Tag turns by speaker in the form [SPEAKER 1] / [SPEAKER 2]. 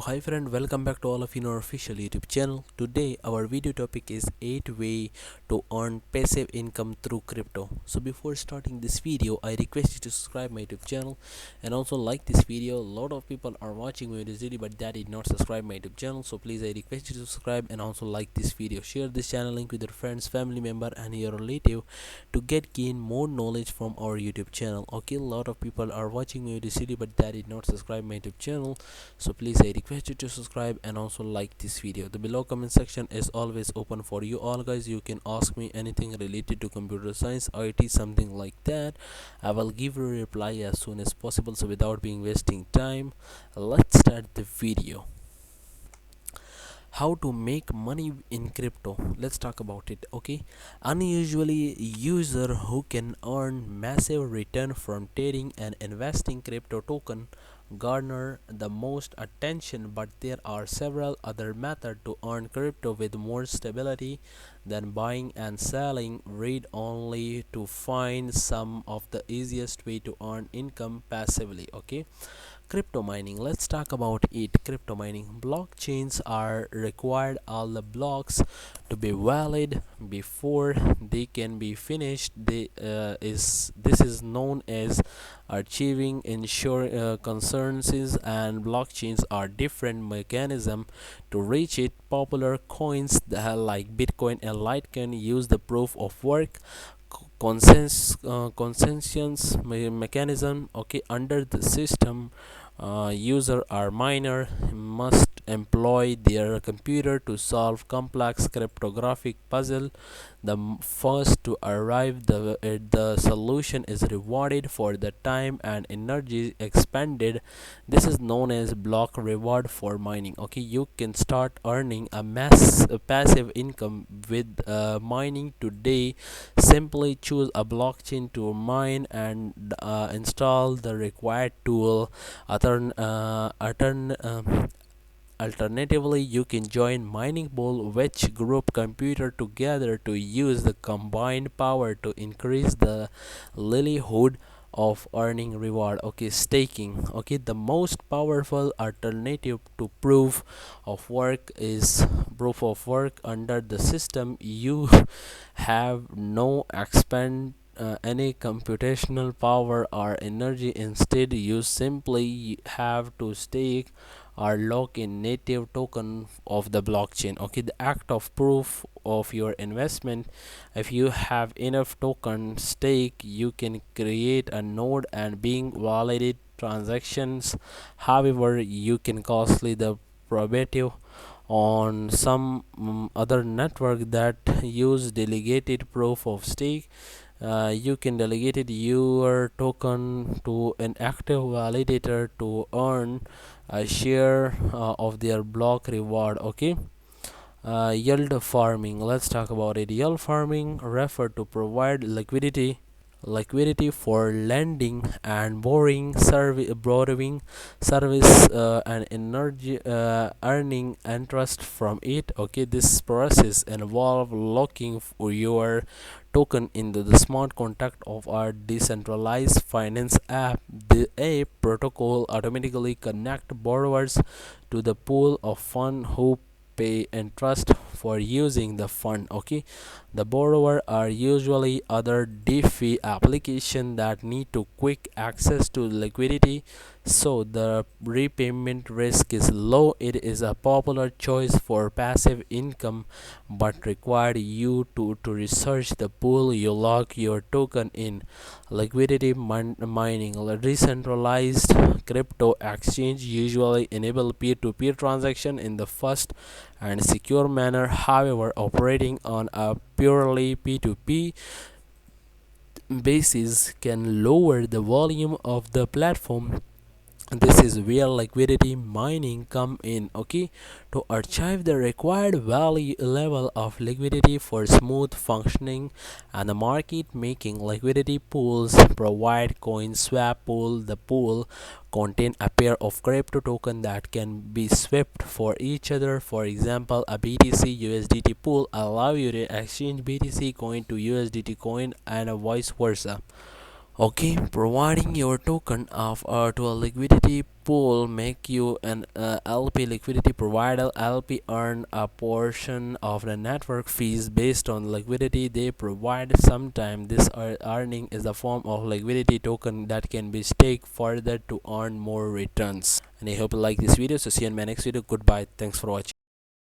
[SPEAKER 1] Hi friend, welcome back to all of you in our official YouTube channel. Today our video topic is 8 way to earn passive income through crypto. So before starting this video, I request you to subscribe my YouTube channel and also like this video. A lot of people are watching my this video but that did not subscribe my YouTube channel. So please I request you to subscribe and also like this video. Share this channel link with your friends, family member and your relative to gain more knowledge from our YouTube channel. Okay, a lot of people are watching my this video but that did not subscribe my YouTube channel, so please I request you to subscribe and also like this video. The below comment section is always open for you all guys. You can ask me anything related to computer science, IT, something like that. I will give you a reply as soon as possible. So without being wasting time, let's start the video. How to make money in crypto, let's talk about it. Okay, unusually user who can earn massive return from trading and investing crypto token garner the most attention, but there are several other methods to earn crypto with more stability than buying and selling. Read only to find some of the easiest way to earn income passively. Okay, crypto mining, let's talk about it. Crypto mining blockchains are required all the blocks to be valid before they can be finished. This is known as achieving ensure concerns, and blockchains are different mechanism to reach it. Popular coins like Bitcoin and Litecoin use the proof of work consensus mechanism. Okay, under the system, user or miner must employ their computer to solve complex cryptographic puzzle. The first to arrive at the solution is rewarded for the time and energy expended. This is known as block reward for mining. Okay, you can start earning a passive income with mining today. Simply choose a blockchain to mine and install the required tool. Altern, altern, Alternatively, you can join mining pool which group computer together to use the combined power to increase the likelihood of earning reward. Okay, staking. Okay, the most powerful alternative to proof of work under the system. You have no expend any computational power or energy. Instead, you simply have to stake or lock in native token of the blockchain. Okay, the act of proof of your investment. If you have enough token stake, you can create a node and being validate transactions. However, you can costly the probative on some other network that use delegated proof of stake. You can delegate your token to an active validator to earn a share of their block reward. Okay, yield farming, let's talk about it. Yield farming refer to provide liquidity for lending and borrowing service and energy earning interest from it. Okay, this process involve locking for your token into the smart contract of our decentralized finance app. The app protocol automatically connect borrowers to the pool of fund who pay interest for using the fund. Okay, the borrower are usually other defi application that need to quick access to liquidity, so the repayment risk is low. It is a popular choice for passive income but require you to research the pool you lock your token in. Liquidity mining, a decentralized crypto exchange usually enable peer-to-peer transaction in the fast and secure manner. However, operating on a purely P2P basis can lower the volume of the platform. This is where liquidity mining come in. Okay, to achieve the required value level of liquidity for smooth functioning and the market making, liquidity pools provide coin swap pool. The pool contain a pair of crypto token that can be swapped for each other. For example, a BTC USDT pool allow you to exchange BTC coin to USDT coin and vice versa. Okay, providing your token of to a liquidity pool make you an LP liquidity provider. LP earn a portion of the network fees based on liquidity they provide. Sometimes this earning is a form of liquidity token that can be staked further to earn more returns. And I hope you like this video. So see you in my next video. Goodbye. Thanks for watching.